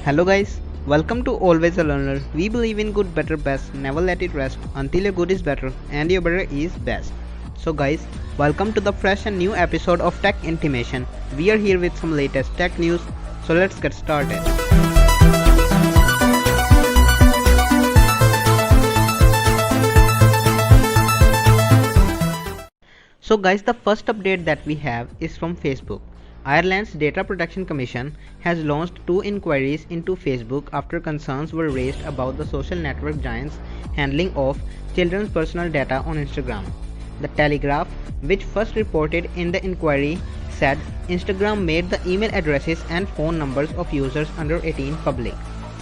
Hello guys, welcome to Always a Learner. We believe in good, better, best. Never let it rest until your good is better and your better is best. So guys, welcome to the fresh and new episode of Tech Intimation. We are here with some latest tech news. So let's get started. So guys, the first update that we have is from Facebook. Ireland's Data Protection Commission has launched 2 inquiries into Facebook after concerns were raised about the social network giant's handling of children's personal data on Instagram. The Telegraph, which first reported in the inquiry, said Instagram made the email addresses and phone numbers of users under 18 public.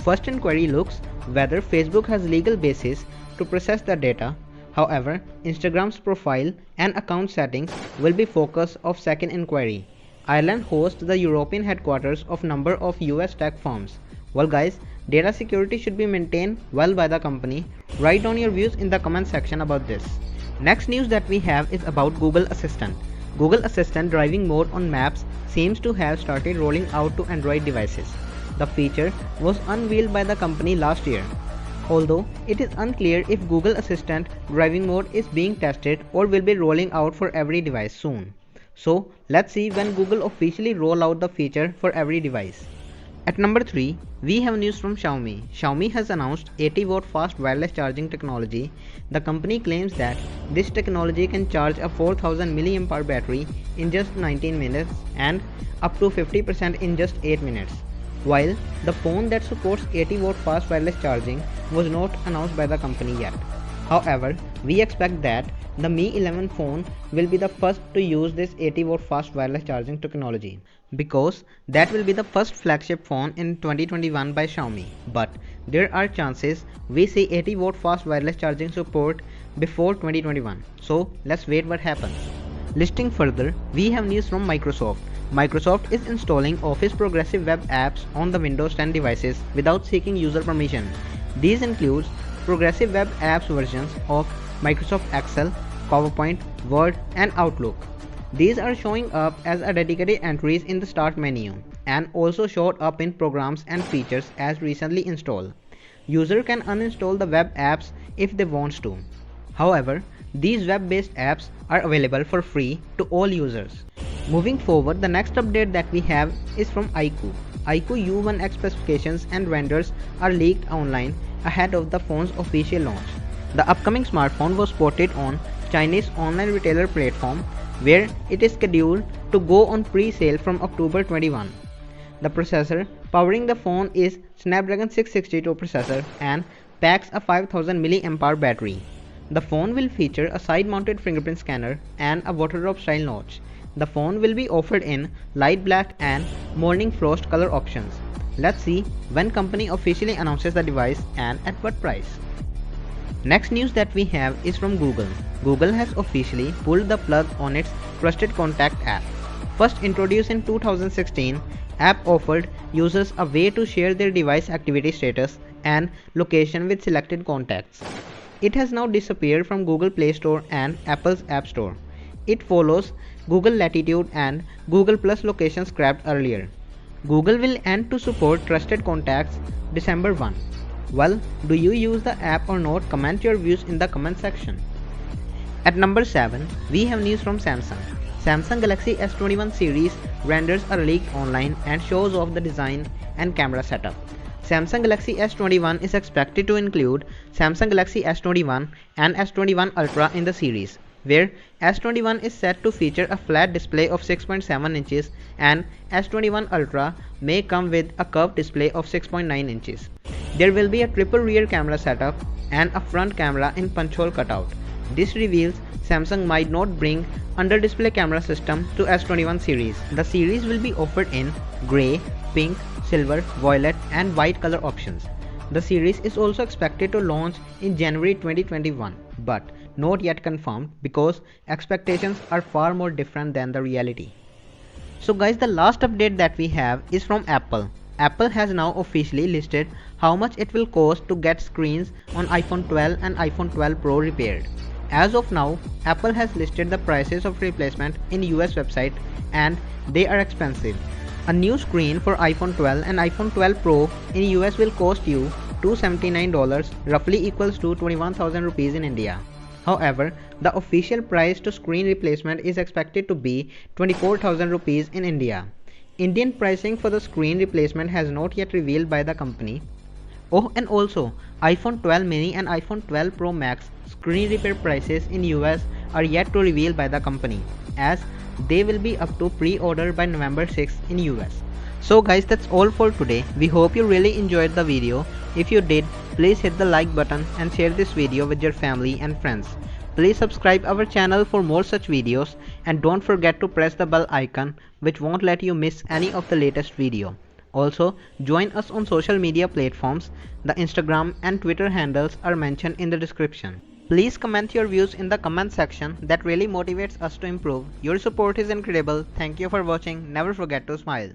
First inquiry looks whether Facebook has legal basis to process the data. However, Instagram's profile and account settings will be focus of second inquiry. Ireland hosts the European headquarters of number of US tech firms. Well guys, data security should be maintained well by the company. Write down your views in the comment section about this. Next news that we have is about Google Assistant. Google Assistant driving mode on Maps seems to have started rolling out to Android devices. The feature was unveiled by the company last year. Although it is unclear if Google Assistant driving mode is being tested or will be rolling out for every device soon. So let's see when Google officially roll out the feature for every device. At number 3, we have news from Xiaomi. Xiaomi has announced 80-watt fast wireless charging technology. The company claims that this technology can charge a 4000 mAh battery in just 19 minutes and up to 50% in just 8 minutes. While the phone that supports 80-watt fast wireless charging was not announced by the company yet. However, we expect that the Mi 11 phone will be the first to use this 80-watt fast wireless charging technology because that will be the first flagship phone in 2021 by Xiaomi. But there are chances we see 80-watt fast wireless charging support before 2021. So let's wait what happens. Listing further, we have news from Microsoft. Microsoft is installing Office Progressive Web apps on the Windows 10 devices without seeking user permission. These include Progressive Web apps versions of Microsoft Excel, PowerPoint, Word, and Outlook. These are showing up as a dedicated entries in the Start menu and also showed up in programs and features as recently installed. User can uninstall the web apps if they want to. However, these web-based apps are available for free to all users. Moving forward, the next update that we have is from iQOO. iQOO U1X specifications and renders are leaked online ahead of the phone's official launch. The upcoming smartphone was spotted on Chinese online retailer platform where it is scheduled to go on pre-sale from October 21. The processor powering the phone is Snapdragon 662 processor and packs a 5000 mAh battery. The phone will feature a side-mounted fingerprint scanner and a water drop style notch. The phone will be offered in light black and morning frost color options. Let's see when company officially announces the device and at what price. Next news that we have is from Google. Google has officially pulled the plug on its Trusted Contact app. First introduced in 2016, app offered users a way to share their device activity status and location with selected contacts. It has now disappeared from Google Play Store and Apple's App Store. It follows Google Latitude and Google Plus location scrapped earlier. Google will end to support Trusted Contacts December 1. Well, do you use the app or not? Comment your views in the comment section. At number 7, we have news from Samsung. Samsung Galaxy S21 series renders are leaked online and shows off the design and camera setup. Samsung Galaxy S21 is expected to include Samsung Galaxy S21 and S21 Ultra in the series, where S21 is set to feature a flat display of 6.7 inches and S21 Ultra may come with a curved display of 6.9 inches. There will be a triple rear camera setup and a front camera in punch hole cutout. This reveals Samsung might not bring under display camera system to S21 series. The series will be offered in grey, pink, silver, violet and white color options. The series is also expected to launch in January 2021 but not yet confirmed because expectations are far more different than the reality. So guys, the last update that we have is from Apple. Apple has now officially listed how much it will cost to get screens on iPhone 12 and iPhone 12 Pro repaired. As of now, Apple has listed the prices of replacement in US website and they are expensive. A new screen for iPhone 12 and iPhone 12 Pro in US will cost you $279, roughly equals to 21,000 rupees in India. However, the official price to screen replacement is expected to be 24,000 rupees in India. Indian pricing for the screen replacement has not yet revealed by the company. Oh, and also, iPhone 12 mini and iPhone 12 Pro Max screen repair prices in US are yet to reveal by the company, as they will be up to pre-order by November 6 in US. So guys, that's all for today. We hope you really enjoyed the video. If you did, please hit the like button and share this video with your family and friends. Please subscribe our channel for more such videos, and don't forget to press the bell icon, which won't let you miss any of the latest video. Also, join us on social media platforms. The Instagram and Twitter handles are mentioned in the description. Please comment your views in the comment section. That really motivates us to improve. Your support is incredible. Thank you for watching. Never forget to smile.